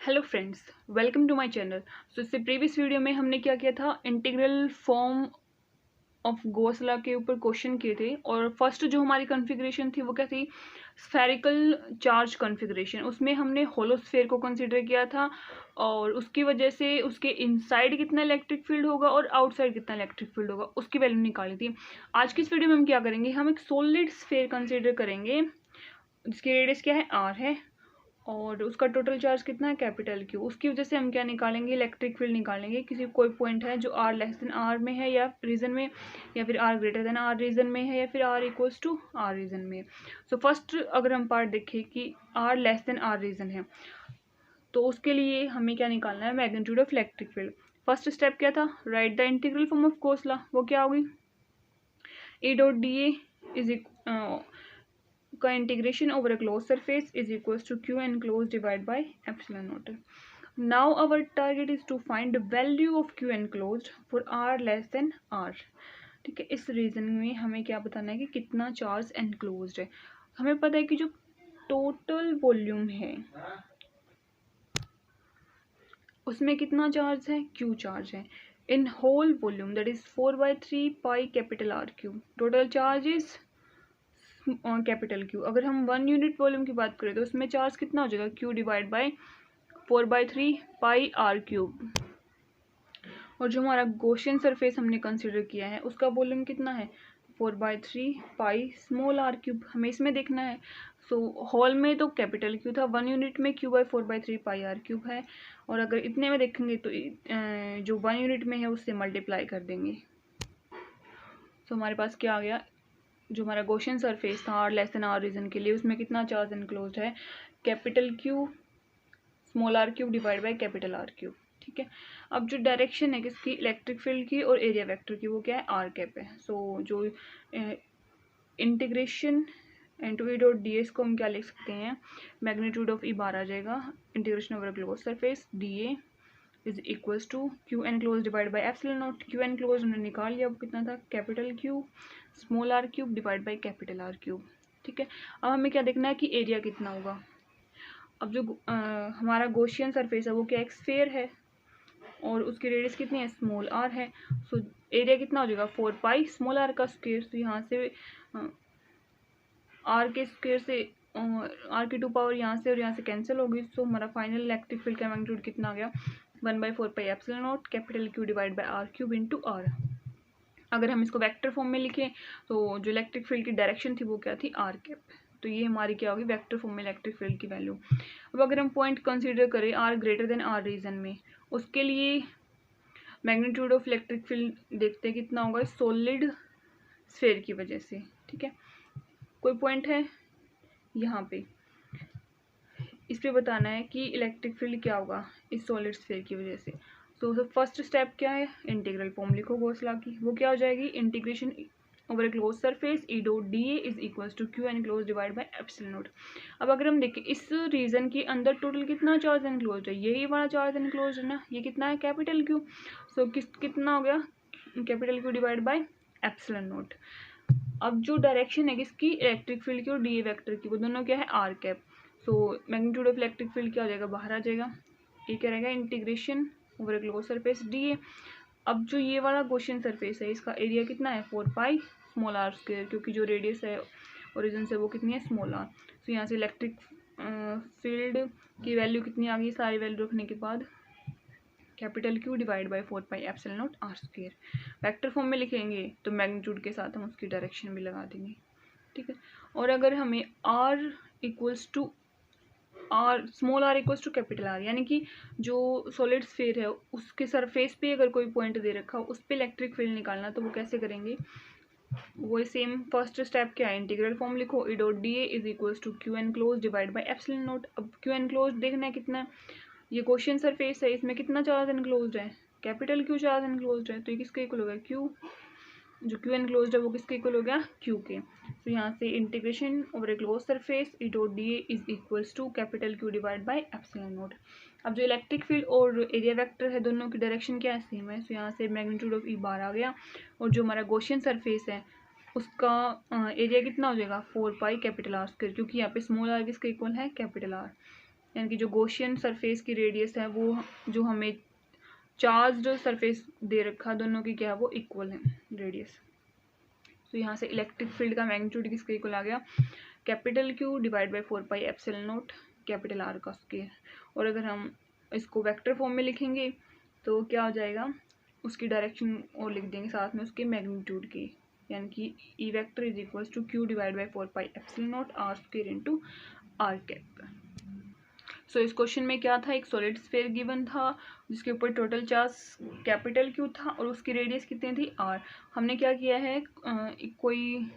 Hello friends, welcome to my channel. इससे previous video में हमने क्या किया था, integral form of Gauss law के ऊपर क्वेश्चन किए थे। और फर्स्ट जो हमारी कॉन्फ़िगरेशन थी वो क्या थी, स्फेरिकल चार्ज कॉन्फ़िगरेशन। उसमें हमने होलो स्फेयर को कंसीडर किया था और उसकी वजह से उसके इनसाइड कितना इलेक्ट्रिक फील्ड होगा और आउटसाइड कितना इलेक्ट्रिक फील्ड होगा उसकी वैल्यू निकाली थी। आज की इस वीडियो में हम क्या करेंगे, हम एक सॉलिड स्फेयर कंसीडर करेंगे जिसकी रेडियस क्या है, आर है, और उसका टोटल चार्ज कितना है, कैपिटल क्यू। उसकी वजह से हम क्या निकालेंगे, इलेक्ट्रिक फील्ड निकालेंगे। किसी कोई पॉइंट है जो आर लेस देन आर में है या रीजन में, या फिर r greater than are region में है, या फिर r equals to r region में। सो फर्स्ट अगर हम पार्ट देखें कि r less than are region है, तो उसके लिए हमें क्या निकालना है, magnitude of electric field. First step क्या था, write the integral form of Gauss law. वो क्या होगी, E dot D A is का integration over a close surface is equals to Q enclose divide by epsilon naught. Now our target is to find the value of Q enclosed for R less than R. ठीक है, इस reason में हमें क्या बताना है कि कितना चार्ज एनक्लोज्ड है। हमें पता है कि जो टोटल वॉल्यूम है उसमें कितना चार्ज है, क्यू चार्ज है in whole volume, that is 4/3 pi capital R cube. Total charge is capital Q. अगर हम 1 यूनिट वॉल्यूम की बात करें तो उसमें चार्ज कितना हो जाएगा, Q divide by 4/3 pi R cube. और जो हमारा गॉसियन सरफेस हमने कंसिडर किया है उसका वॉल्यूम कितना है, 4/3 पाई स्मॉल आर क्यूब। हमें इसमें देखना है। सो हॉल में तो कैपिटल क्यू था, 1 यूनिट में Q by 4/3 pi R cube है। और अगर इतने में देखेंगे तो जो 1 यूनिट में है उससे मल्टीप्लाई कर देंगे। सो हमारे पास क्या आ गया, जो हमारा गॉसियन सरफेस था R less than are region के लिए, उसमें कितना चार्ज एनक्लोज्ड है, capital Q small are cube divide by capital R cube. ठीक है, अब जो डायरेक्शन है किसकी, इलेक्ट्रिक फील्ड की और एरिया वेक्टर की, वो क्या है, आर कैप है। सो जो इंटीग्रेशन इनटू ई डॉट डी एस को हम क्या लिख सकते हैं, मैग्नीट्यूड ऑफ ई बार आ जाएगा, integration over close surface D A is equals to Q N close divide by epsilon naught. Q enclose हमने निकाल लिया, अब कितना था, capital Q small are cube divide by capital R cube. ठीक है, अब हमें क्या देखना है कि एरिया कितना होगा। अब जो हमारा गॉसियन सरफेस है वो क्या, एक स्फेयर है और उसकी रेडियस कितनी है, स्मॉल आर है। सो एरिया कितना हो जाएगा, 4 पाई स्मॉल आर का स्क्वायर। तो यहाँ से आर के स्क्वायर से आर की 2 पावर यहाँ से और यहाँ से कैंसिल होगी। सो हमारा फाइनल इलेक्ट्रिक फील्ड का मैग्नीट्यूड कितना आ गया, 1/4 pi epsilon naught capital Q divide by R cube into R. अगर हम इसको वेक्टर फॉर्म में लिखें तो जो इलेक्ट्रिक फील्ड की डायरेक्शन थी वो क्या थी, आर कैप। तो ये हमारी क्या होगी, वेक्टर फॉर्म में इलेक्ट्रिक फील्ड की वैल्यू। अब अगर हम पॉइंट कंसीडर करें R greater than are region में, उसके लिए मैग्नीट्यूड ऑफ इलेक्ट्रिक फील्ड देखते हैं कितना होगा, सॉलिड स्फेयर की वजह से। ठीक है, कोई पॉइंट है यहाँ पे, इस पे बताना है कि इलेक्ट्रिक फील्ड क्या होगा इस सॉलिड स्फेयर की वजह से। तो फर्स्ट स्टेप क्या है, इंटीग्रल फॉर्म लिखो गॉस लॉ की। वो क्या हो जाएगी, integration over close surface E dot D A is equals to Q enclose divide by epsilon naught. अब अगर हम देखें इस रीजन के अंदर टोटल कितना चार्ज एनक्लोज है, यही वाला चार्ज एनक्लोज है ना, ये कितना है, कैपिटल क्यू। सो कितना हो गया, capital Q divide by epsilon naught. अब जो डायरेक्शन है किसकी, इलेक्ट्रिक फील्ड की और डी ए वेक्टर की, वो दोनों क्या है, R cap. So magnitude of electric field क्या हो जाएगा, बाहर आ जाएगा। ये क्या रहेगा, integration over close surface D A. अब जो ये वाला गॉसियन सरफेस है इसका एरिया कितना है, 4 पाई स्मॉल आर स्क्वायर, क्योंकि जो रेडियस है ओरिजिन से वो कितनी है, स्मॉल आर। तो यहाँ से इलेक्ट्रिक फील्ड की वैल्यू कितनी आ गई, सारी वैल्यू रखने के बाद capital Q divide by 4 pi epsilon naught are square. Vector form में लिखेंगे तो मैग्नीट्यूड के साथ हम उसकी डायरेक्शन भी लगा देंगे। ठीक है, और अगर हमें R equals to R small R equals to capital R, यानी कि जो सॉलिड स्फेयर है उसके सरफेस पे अगर कोई पॉइंट दे रखा हो उस पर इलेक्ट्रिक फील्ड निकालना, तो वो कैसे करेंगे, वो सेम फर्स्ट स्टेप क्या है, इंटीग्रल फॉर्म लिखो, E dot D A is equals to Q N close divide by epsilon naught. अब क्यू एन क्लोज देखना है कितना है, ये गॉसियन सरफेस है, इसमें कितना चार्ज एनक्लोज्ड है, कैपिटल क्यू चार्ज एनक्लोज्ड है। तो ये किसके इक्वल हो गया, क्यू, जो क्यू एनक्लोज्ड है वो किसके इक्वल हो गया, क्यू के। तो यहाँ से integration over a close surface E dot D A is equals to capital Q divide by epsilon naught. अब जो इलेक्ट्रिक फील्ड और एरिया वेक्टर है दोनों की डायरेक्शन क्या है, सेम है। तो यहाँ से मैग्नीट्यूड ऑफ ई बार आ गया, और जो हमारा गॉसियन सरफेस है उसका एरिया कितना हो जाएगा, 4 पाई कैपिटल आर स्क्वायर, क्योंकि यहाँ पे स्मॉल आर किसके इक्वल है, कैपिटल आर। यानी कि जो गॉसियन सरफेस की रेडियस है वो जो हमें चार्ज्ड सरफेस दे रखा, दोनों की क्या है वो इक्वल है रेडियस। तो यहाँ से इलेक्ट्रिक फील्ड का मैग्नीट्यूड किसके इक्वल आ गया, capital Q divide by 4πε0 capital R का स्क्वायर। और अगर हम इसको वेक्टर फॉर्म में लिखेंगे तो क्या हो जाएगा, उसकी डायरेक्शन और लिख देंगे साथ में उसके मैग्नीट्यूड की, यानी कि E vector is equals to Q divide by 4πε0 R square into R cap. So इस क्वेश्चन में क्या था, एक सॉलिड स्फीयर गिवन था जिसके ऊपर टोटल चार्ज कैपिटल Q था और उसकी रेडियस कितनी थी R। हमने क्या किया है, कोई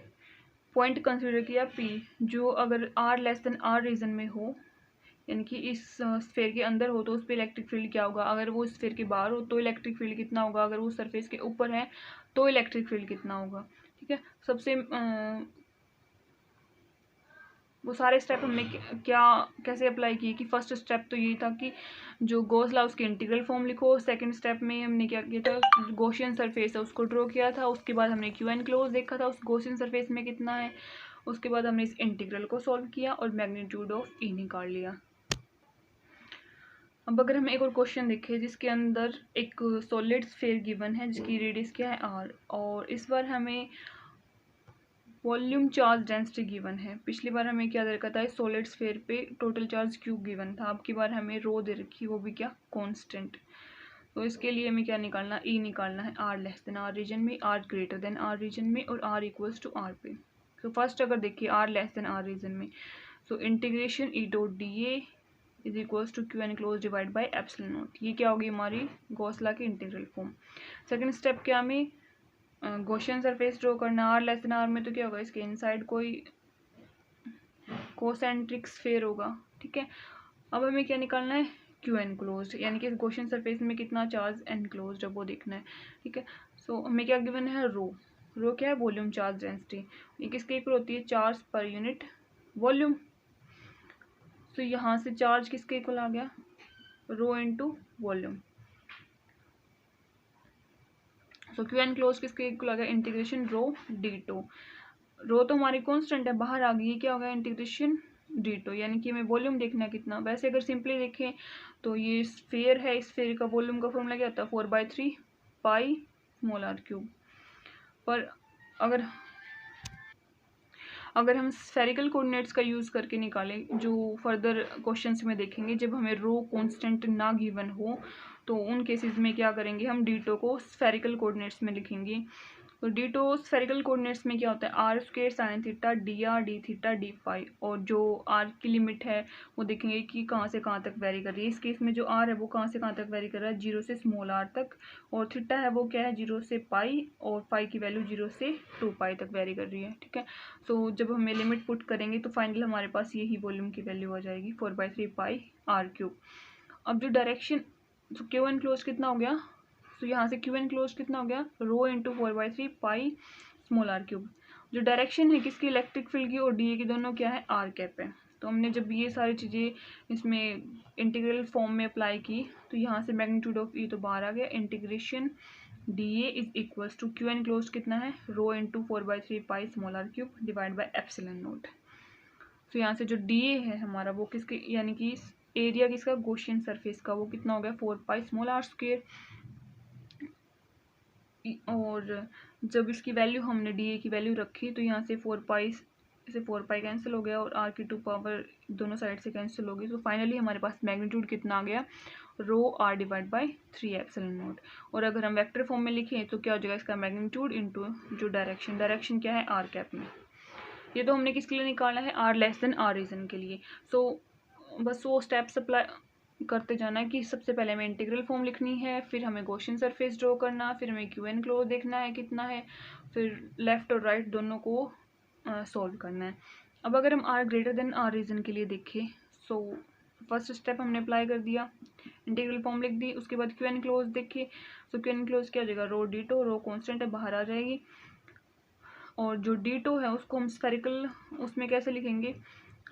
पॉइंट कंसिडर किया P, जो अगर R less than R region में हो, यानी कि इस स्फीयर के अंदर हो तो उस पर इलेक्ट्रिक फील्ड क्या होगा, अगर वो स्फीयर के बाहर हो तो इलेक्ट्रिक फील्ड कितना होगा, अगर वो सरफेस के ऊपर है तो इलेक्ट्रिक फील्ड कितना होगा। ठीक है, सबसे वो सारे स्टेप हमने क्या कैसे अप्लाई किए कि फर्स्ट स्टेप तो यही था कि जो गॉस लॉ उसकी इंटीग्रल फॉर्म लिखो। सेकंड स्टेप में हमने क्या किया था, गॉसियन सरफेस है उसको ड्रॉ किया था। उसके बाद हमने क्यू एन क्लोज देखा था उस गॉसियन सरफेस में कितना है। उसके बाद हमने इस इंटीग्रल को सॉल्व किया और मैग्नीट्यूड ऑफ ई निकाल लिया। अब अगर हम एक और क्वेश्चन देखें जिसके अंदर एक सॉलिड स्फीयर गिवन है जिसकी रेडियस क्या है आर, और इस बार हमें वॉल्यूम चार्ज डेंसिटी गिवन है। पिछली बार हमें क्या दे रखा था, सॉलिड स्फीयर पे टोटल चार्ज क्यू गिवन था, अब की बार हमें रो दे रखी, वो भी क्या कांस्टेंट। तो इसके लिए हमें क्या निकालना, ई निकालना है are less than are region में, r greater than are region में और आर इक्वल्स टू आर पे। तो फर्स्ट अगर देखिए r less than are region में, so integration E dot D A is equals to Q N close divide by epsilon naught. ये क्या होगी हमारी गॉस लॉ की इंटीग्रल फॉर्म। सेकंड स्टेप क्या, हमें गॉसियन सरफेस ड्रॉ करना आर लेस देन आर में, तो क्या होगा इसके इनसाइड कोई कोसेंट्रिक स्फीयर होगा। ठीक है, अब हमें क्या निकालना है, क्यू एनक्लोज, यानी कि गॉसियन सरफेस में कितना चार्ज एनक्लोज है वो देखना है। ठीक है, सो हमें क्या गिवन है, रो। रो क्या है, वॉल्यूम चार्ज डेंसिटी, ये किसके इक्वल होती है, चार्ज पर यूनिट वॉल्यूम। तो यहाँ से चार्ज किसके इक्वल आ गया, रो इनटू वॉल्यूम। सो क्यू एन क्लोज किसके इक्वल आ गया, इंटीग्रेशन रो डी टू। रो तो हमारी कांस्टेंट है, बाहर आ गई, क्या होगा इंटीग्रेशन डी टू, यानी कि हमें वॉल्यूम देखना है कितना। वैसे अगर सिंपली देखें तो ये स्फीयर है, इस स्फीयर का वॉल्यूम का फॉर्मूला क्या होता है, 4/3 पाई स्मॉल आर क्यूब। पर अगर हम स्फेरिकल कोऑर्डिनेट्स का यूज़ करके निकालें, जो फर्दर क्वेश्चंस में देखेंगे, जब हमें रो कांस्टेंट ना गिवन हो तो उन केसेस में क्या करेंगे, हम डीटो को स्फेरिकल कोऑर्डिनेट्स में लिखेंगे। तो डीटो स्फेरिकल कोऑर्डिनेट्स में क्या होता है, R square sine theta D R D theta D phi, और जो आर की लिमिट है वो देखेंगे कि कहाँ से कहाँ तक वेरी कर रही है। इस केस में जो आर है वो कहाँ से कहाँ तक वेरी कर रहा है, 0 से स्मॉल आर तक, और थीटा है वो क्या है, 0 से पाई, और फाई की वैल्यू 0 से 2 पाई तक वेरी कर रही है। ठीक है, सो जब हमें लिमिट पुट करेंगे तो फाइनल हमारे पास यही वॉल्यूम की वैल्यू आ जाएगी, 4/3 पाई आर क्यूब। अब जो डायरेक्शन, तो क्यू एन क्लोज कितना हो गया, तो यहाँ से क्यू एन क्लोज कितना हो गया, rho into 4/3 pi small are cube. जो डायरेक्शन है किसकी, इलेक्ट्रिक फील्ड की और डी ए की, दोनों क्या है, आर कैप है। तो हमने जब ये सारी चीज़ें इसमें इंटीग्रल फॉर्म में अप्लाई की तो यहाँ से मैग्नीट्यूड ऑफ ई तो बाहर आ गया, integration D A is equals to Q enclose कितना है, rho into 4/3 pi small are cube divide by epsilon naught. तो यहाँ से जो डी ए है हमारा वो किसके, यानी कि एरिया किसका, गॉसियन सरफेस का, वो कितना हो गया, 4 पाई स्मॉल आर स्क्वायर। और जब इसकी वैल्यू हमने डी ए की वैल्यू रखी तो यहाँ से 4 पाई से 4 पाई कैंसिल हो गया और आर की 2 पावर दोनों साइड से कैंसिल हो गई। तो फाइनली हमारे पास मैग्नीट्यूड कितना आ गया, rho r divide by 3 epsilon naught. और अगर हम वेक्टर फॉर्म में लिखें तो क्या हो जाएगा, इसका मैग्नीट्यूड इनटू जो डायरेक्शन, डायरेक्शन क्या है आर कैप में। ये तो हमने किसके लिए निकाला है, are less than are region के लिए। सो बस वो स्टेप्स अप्लाई करते जाना है कि सबसे पहले हमें इंटीग्रल फॉर्म लिखनी है, फिर हमें गॉसियन सरफेस ड्रॉ करना, फिर हमें क्यू एन क्लोज देखना है कितना है, फिर लेफ्ट और राइट दोनों को सॉल्व करना है। अब अगर हम R greater than are region के लिए देखें, सो फर्स्ट स्टेप हमने अप्लाई कर दिया, इंटीग्रल फॉर्म लिख दी, उसके बाद क्यू एन क्लोज देखे, सो क्यू एन क्लोज क्या हो जाएगा, rho D to, row constant है बाहर आ जाएगी, और जो डी टो है उसको हम स्फेरिकल उसमें कैसे लिखेंगे,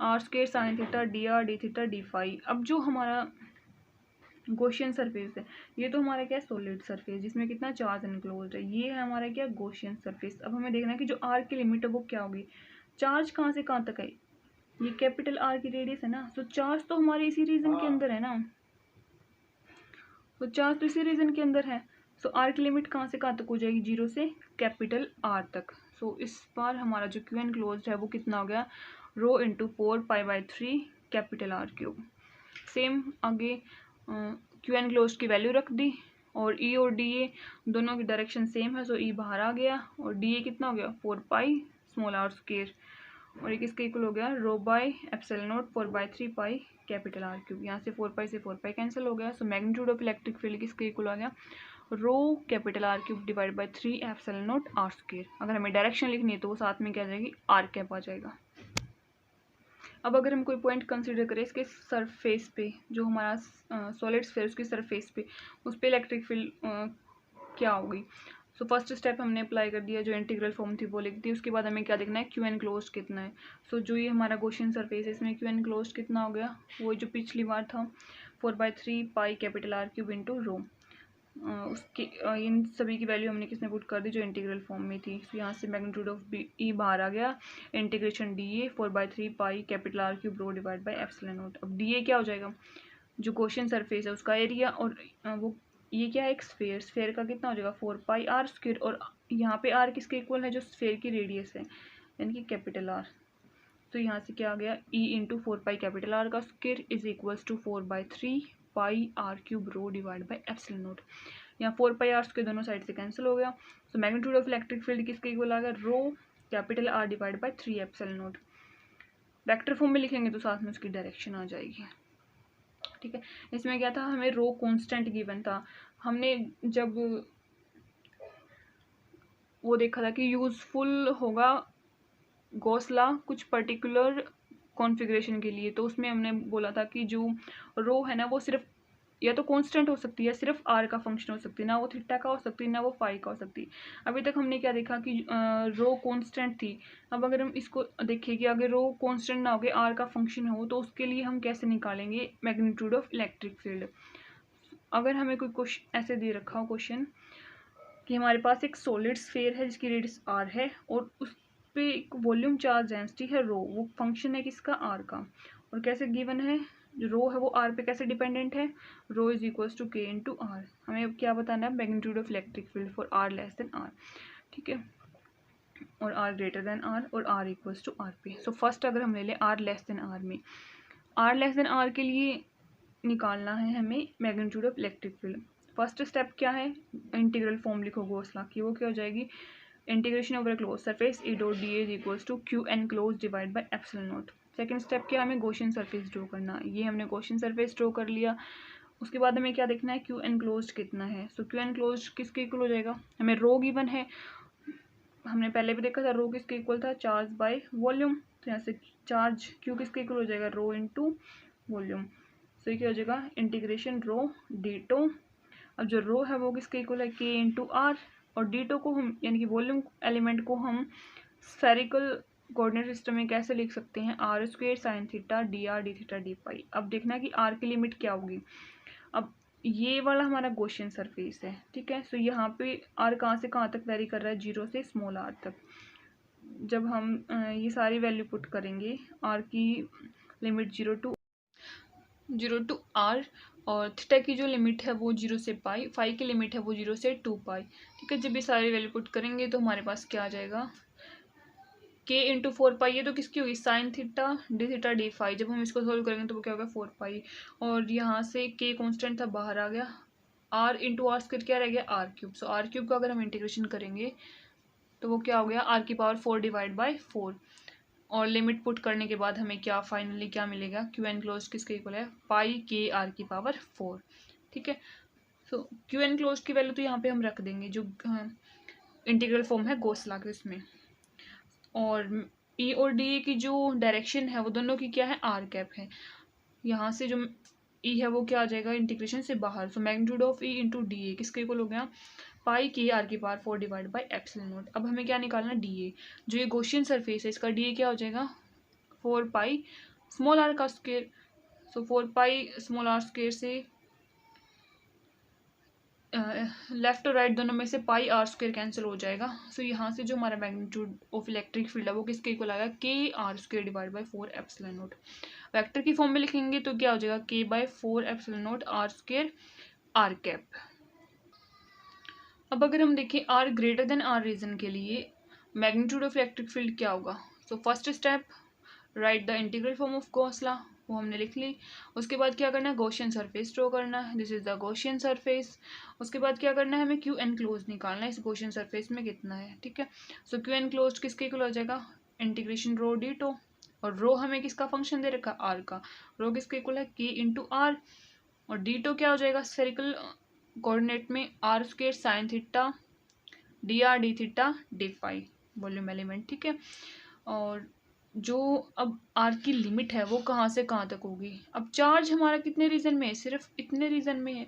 R square sine theta D R D theta D phi. अब जो हमारा गॉसियन सरफेस है, ये तो हमारा क्या है, सॉलिड सरफेस जिसमें कितना चार्ज एनक्लोज्ड है, ये है हमारा क्या, गॉसियन सरफेस। अब हमें देखना है कि जो आर की लिमिट है वो क्या होगी, चार्ज कहाँ से कहाँ तक है, ये कैपिटल आर की रेडियस है ना, तो चार्ज तो हमारे इसी रीजन के अंदर है ना, तो चार्ज तो इसी रीजन के अंदर है। सो आर की लिमिट कहाँ से कहाँ तक हो जाएगी, 0 से कैपिटल आर तक। सो इस बार हमारा जो क्यू एन क्लोज है वो कितना हो गया, rho into 4π/3 capital R cube. Same आगे क्यू एन क्लोज की वैल्यू रख दी, और ई और डी ए दोनों की डायरेक्शन सेम है, सो ई बाहर आ गया, और डी ए कितना हो गया 4π r², और ये किसके इक्वल हो गया, rho by epsilon naught 4/3 capital R cube. यहाँ से 4π से 4π कैंसिल हो गया, so magnitude of electric field किसके इक्वल आ गया, rho capital R cube divide by 3 epsilon naught r²। अगर हमें डायरेक्शन लिखनी है तो वो साथ में क्या आ जाएगी, आर कैप आ जाएगा। अब अगर हम कोई पॉइंट कंसीडर करें इसके सरफेस पे, जो हमारा सॉलिड स्फीयर उसकी सरफेस पे, उस पर इलेक्ट्रिक फील्ड क्या होगी। सो फर्स्ट स्टेप हमने अप्लाई कर दिया, जो इंटीग्रल फॉर्म थी वो लिख दी। उसके बाद हमें क्या देखना है, क्यू एन क्लोज कितना है। सो जो ये हमारा क्वेश्चन सरफेस है इसमें क्यू एन क्लोज कितना हो गया, वो जो पिछली बार था 4/3 capital R cube into rho. उसकी इन सभी की वैल्यू हमने किसमें पुट कर दी, जो इंटीग्रल फॉर्म में थी। तो यहाँ से मैग्नीट्यूड ऑफ बी ई बाहर आ गया, integration D A 4/3 capital R cube rho divide by epsilon naught. अब डी ए क्या हो जाएगा, जो क्वेश्चन सरफेस है उसका एरिया, और वो ये क्या है, एक स्फेयर, स्फेयर का कितना हो जाएगा 4πr², और यहाँ पे आर किसके इक्वल है, जो स्फेयर की रेडियस है यानी कि कैपिटल आर। तो यहाँ से क्या आ गया, ई इंटू 4π कैपिटल आर का square is equals to 4/3 πr³ rho divide by epsilon naught. यहाँ 4πr के दोनों साइड से कैंसिल हो गया, तो मैग्नीट्यूड ऑफ इलेक्ट्रिक फील्ड किसके इक्वल आ गया, rho capital R divide by 3 epsilon naught. Vector form में लिखेंगे तो साथ में उसकी डायरेक्शन आ जाएगी। ठीक है, इसमें क्या था, हमें रो कांस्टेंट गिवन था। हमने जब वो देखा था कि यूजफुल होगा गॉस लॉ कुछ पर्टिकुलर कॉन्फ़िगरेशन के लिए, तो उसमें हमने बोला था कि जो रो है ना वो सिर्फ या तो कांस्टेंट हो सकती है, सिर्फ आर का फंक्शन हो सकती है, ना वो थीटा का हो सकती है ना वो फाई का हो सकती है। अभी तक हमने क्या देखा कि रो कांस्टेंट थी। अब अगर हम इसको देखें कि अगर रो कांस्टेंट ना हो के आर का फंक्शन हो, तो उसके लिए हम कैसे निकालेंगे मैग्नीट्यूड ऑफ इलेक्ट्रिक फील्ड। अगर हमें कोई क्वेश्चन ऐसे दे रखा हो क्वेश्चन कि हमारे पास एक सॉलिड स्फीयर है जिसकी रेडियस आर है, और उस पे एक वॉल्यूम चार्ज डेंसिटी है रो, वो फंक्शन है किसका, आर का, और कैसे गिवन है, जो रो है वो आर पे कैसे डिपेंडेंट है, rho is equals to K into R. हमें क्या बताना है, magnitude of electric field for R less than R. ठीक है, और आर ग्रेटर देन आर, और आर इक्वल्स टू आर पे। सो फर्स्ट अगर हम ले लें आर लेस देन आर में, आर लेस देन आर के लिए निकालना है हमें magnitude of electric field. First step क्या है, इंटीग्रल फॉर्म लिखो गॉस लॉ की, वो क्या हो जाएगी, integration over close surface E dot d is equals to Q N close divide by epsilon naught. Second step क्या, हमें गॉसियन सरफेस ड्रॉ करना, ये हमने गॉसियन सरफेस ड्रॉ कर लिया। उसके बाद हमें क्या देखना है, क्यू एन क्लोज कितना है। सो क्यू एन क्लोज किसके इक्वल हो जाएगा, हमें रो गिवन है, हमने पहले भी देखा था रो किसके इक्वल था, चार्ज बाय वॉल्यूम। तो यहाँ से चार्ज क्यू किसके इक्वल हो जाएगा, रो इंटू वॉल्यूम। सो ये क्या हो जाएगा, इंटीग्रेशन रो डी टो। अब जो रो है वो किसके इक्वल है, के इंटू आर, और डी टो को हम यानी कि वॉल्यूम एलिमेंट को हम स्फेरिकल कोऑर्डिनेट सिस्टम में कैसे लिख सकते हैं, r² sin theta D R D theta d pi. अब देखना कि r की लिमिट क्या होगी। अब ये वाला हमारा गॉसियन सरफेस है, ठीक है। सो यहाँ पे r कहाँ से कहाँ तक वेरी कर रहा है, 0 से स्मॉल r तक। जब हम ये सारी वैल्यू पुट करेंगे, r की लिमिट 0 टू r, और थीटा की जो लिमिट है वो 0 से पाई, फाई की लिमिट है वो 0 से 2 पाई। ठीक है, जब ये सारी वैल्यू पुट करेंगे तो हमारे पास क्या आ जाएगा, k इंटू 4 पाई, ये तो किसकी होगी, sine theta d theta D phi. जब हम इसको सोल्व करेंगे तो वो क्या होगा 4 पाई, और यहाँ से k कांस्टेंट था बाहर आ गया, r इंटू आर स्क्वायर क्या रह गया, r cube. So r cube का अगर हम इंटीग्रेशन करेंगे तो वो क्या हो गया, r की पावर 4 डिवाइड बाई 4, और लिमिट पुट करने के बाद हमें क्या फाइनली क्या मिलेगा, क्यू एन क्लोज किसके इक्वल है, पाई के आर की पावर 4। ठीक है, सो क्यू एन क्लोज की वैल्यू तो यहाँ पे हम रख देंगे, जो इंटीग्रल फॉर्म है गॉस लॉ के उसमें, और ई और डी की जो डायरेक्शन है वो दोनों की क्या है, आर कैप है। यहाँ से जो ई है वो क्या आ जाएगा, इंटीग्रेशन से बाहर। सो magnitude of E into D A किसके इक्वल हो गया, पाई के आर की power 4 divide by epsilon naught. अब हमें क्या निकालना, डी ए, जो ये गॉसियन सरफेस है इसका डी ए क्या हो जाएगा, 4 पाई स्मॉल आर का square. So 4 pi small r square से लेफ्ट और राइट दोनों में से पाई आर स्क्वायर कैंसिल हो जाएगा। सो यहाँ से जो हमारा मैग्नीट्यूड ऑफ इलेक्ट्रिक फील्ड है वो किसके इक्वल आएगा, k r square divide by 4 epsilon naught. Vector की फॉर्म में लिखेंगे तो क्या हो जाएगा, k by 4 epsilon naught are square r cap. अब अगर हम देखें r greater than are region के लिए मैग्नीट्यूड ऑफ इलेक्ट्रिक फील्ड क्या होगा। So first step, write the integral form of Gauss law, वो हमने लिख ली। उसके बाद क्या करना है, गॉसियन सरफेस ड्रॉ करना है, this is the Gaussian surface. उसके बाद क्या करना है, हमें क्यू एनक्लोज निकालना है, इस गॉसियन सरफेस में कितना है, ठीक है। सो क्यू एनक्लोज किसके इक्वल हो जाएगा, इंटीग्रेशन रो डी टो, और रो हमें किसका फंक्शन दे रखा, आर का, रो किसके इक्वल है, के इंटू आर, और डी टो क्या हो जाएगा, स्फेरिकल कोऑर्डिनेट में r square sine theta D R D theta D phi volume element, ठीक है। और जो अब आर की लिमिट है वो कहाँ से कहाँ तक होगी। अब चार्ज हमारा कितने रीजन में है, सिर्फ इतने रीजन में है,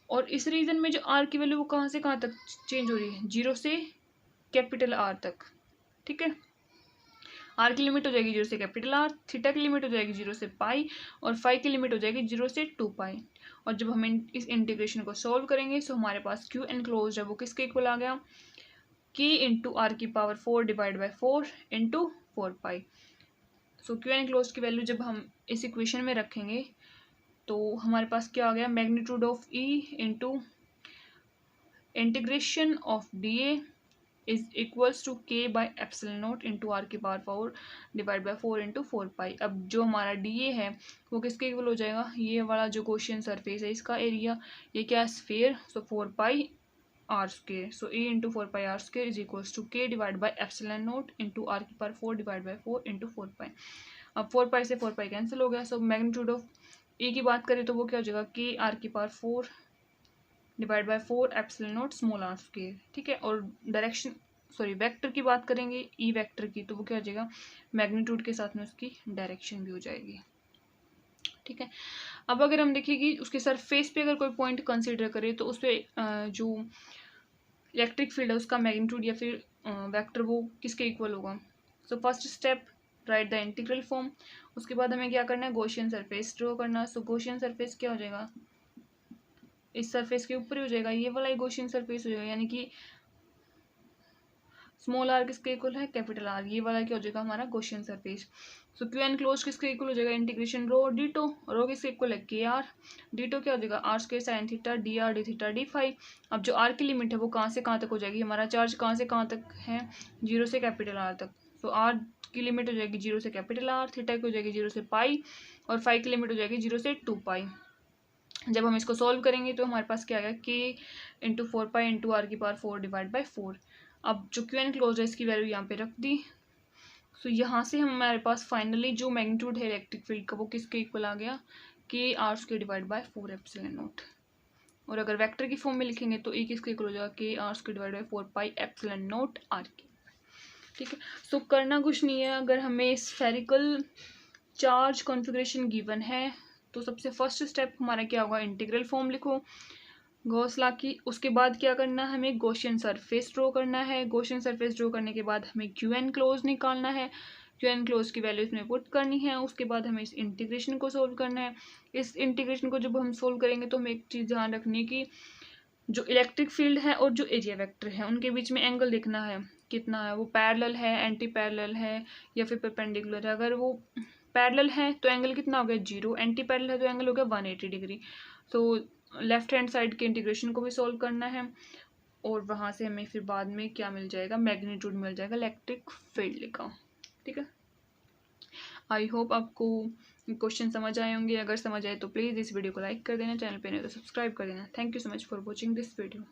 और इस रीजन में जो आर की वैल्यू वो कहाँ से कहाँ तक चेंज हो रही है, 0 से कैपिटल आर तक, ठीक है। आर की लिमिट हो जाएगी 0 से कैपिटल आर, थीटा की लिमिट हो जाएगी 0 से पाई, और फाई की लिमिट हो जाएगी 0 से 2 पाई। और जब हम इस इंटीग्रेशन को सॉल्व करेंगे तो हमारे पास क्यू एनक्लोज है वो किसके इक्वल आ गया, के इंटू आर की power 4 divide by 4 into 4 pi. So Q enclose की वैल्यू जब हम इस इक्वेशन में रखेंगे तो हमारे पास क्या आ गया, magnitude of E into integration of d A is equals to K by epsilon naught into r की power 4 divide by 4 into 4 pi. अब जो हमारा डी ए है वो किसके इक्वल हो जाएगा, ये वाला जो क्वेश्चन सरफेस है इसका एरिया, ये क्या है, sphere, so 4 pi r square, so A into 4 pi r square is equals to K divide by epsilon naught into r की power 4 divide by 4 into 4 pi. अब 4 पाई से 4 पाई कैंसिल हो गया। सो मैग्नीट्यूड ऑफ ए की बात करें तो वो क्या हो जाएगा, के आर की power 4 divide by 4 epsilon naught small r square, ठीक है। और डायरेक्शन वेक्टर की बात करेंगे ई वेक्टर की तो वो क्या हो जाएगा, मैग्नीट्यूड के साथ में उसकी डायरेक्शन भी हो जाएगी, ठीक है। अब अगर हम देखिए कि उसके सरफेस पे अगर कोई पॉइंट कंसीडर करें तो उस पर जो इलेक्ट्रिक फील्ड है उसका मैग्नीट्यूड या फिर वेक्टर वो किसके इक्वल होगा। So first step, write the integral form. उसके बाद हमें क्या करना है, गॉसियन सरफेस ड्रॉ करना। सो गॉसियन सरफेस क्या हो जाएगा, इस सरफेस के ऊपर ही हो जाएगा, ये वाला गॉसियन सरफेस हो जाएगा, यानी कि स्मॉल आर किसके इक्वल है, कैपिटल आर, ये वाला क्या हो जाएगा हमारा गॉसियन सरफेस। सो क्यू एन क्लोज किसके इक्वल हो जाएगा, इंटीग्रेशन रो डी टो, रो किसके इक्वल है, के आर, डी टो क्या हो जाएगा, r square sine theta D R D theta D phi. अब जो आर की लिमिट है वो कहाँ से कहाँ तक हो जाएगी, हमारा चार्ज कहाँ से कहाँ तक है, 0 से कैपिटल आर तक। सो आर की लिमिट हो जाएगी 0 से कैपिटल आर, थीटा की हो जाएगी 0 से पाई, और फाई की लिमिट हो जाएगी 0 से 2 पाई। जब हम इसको सॉल्व करेंगे तो हमारे पास क्या आएगा, के इंटू 4 पाई इंटू आर की पावर 4 डिवाइड बाई 4। अब जो क्यू एन क्लोज है इसकी वैल्यू यहाँ पे रख दी। सो यहाँ से हमारे पास फाइनली जो मैग्नीट्यूड है इलेक्ट्रिक फील्ड का वो किसके इक्वल आ गया, k r square divide by 4 epsilon naught. और अगर वेक्टर की फॉर्म में लिखेंगे तो ए किसके इक्वल हो जाएगा, k r square divide by 4 pi epsilon naught r की, ठीक है। सो करना कुछ नहीं है, अगर हमें स्फेरिकल चार्ज कॉन्फ़िगरेशन गिवन है तो सबसे फर्स्ट स्टेप हमारा क्या होगा, इंटीग्रल फॉर्म लिखो गॉस लॉ की। उसके बाद क्या करना है, हमें गॉसियन सरफेस ड्रॉ करना है। गॉसियन सरफेस ड्रॉ करने के बाद हमें क्यू एन क्लोज निकालना है, क्यू एन क्लोज की वैल्यू इसमें पुट करनी है। उसके बाद हमें इस इंटीग्रेशन को सोल्व करना है। इस इंटीग्रेशन को जब हम सोल्व करेंगे तो हमें एक चीज़ ध्यान रखनी है कि जो इलेक्ट्रिक फील्ड है और जो एरिया वेक्टर है उनके बीच में एंगल देखना है कितना है, वो पैरेलल है, एंटी पैरेलल है या फिर परपेंडिकुलर है। अगर वो पैरेलल है तो एंगल कितना हो गया, 0, एंटी पैरेलल है तो एंगल हो गया 180 डिग्री। तो लेफ्ट हैंड साइड के इंटीग्रेशन को भी सॉल्व करना है, और वहाँ से हमें फिर बाद में क्या मिल जाएगा, मैग्नीट्यूड मिल जाएगा इलेक्ट्रिक फील्ड का, ठीक है। आई होप आपको क्वेश्चन समझ आए होंगे। अगर समझ आए तो प्लीज़ इस वीडियो को लाइक कर देना, चैनल पे नहीं तो सब्सक्राइब कर देना। Thank you so much for watching this video.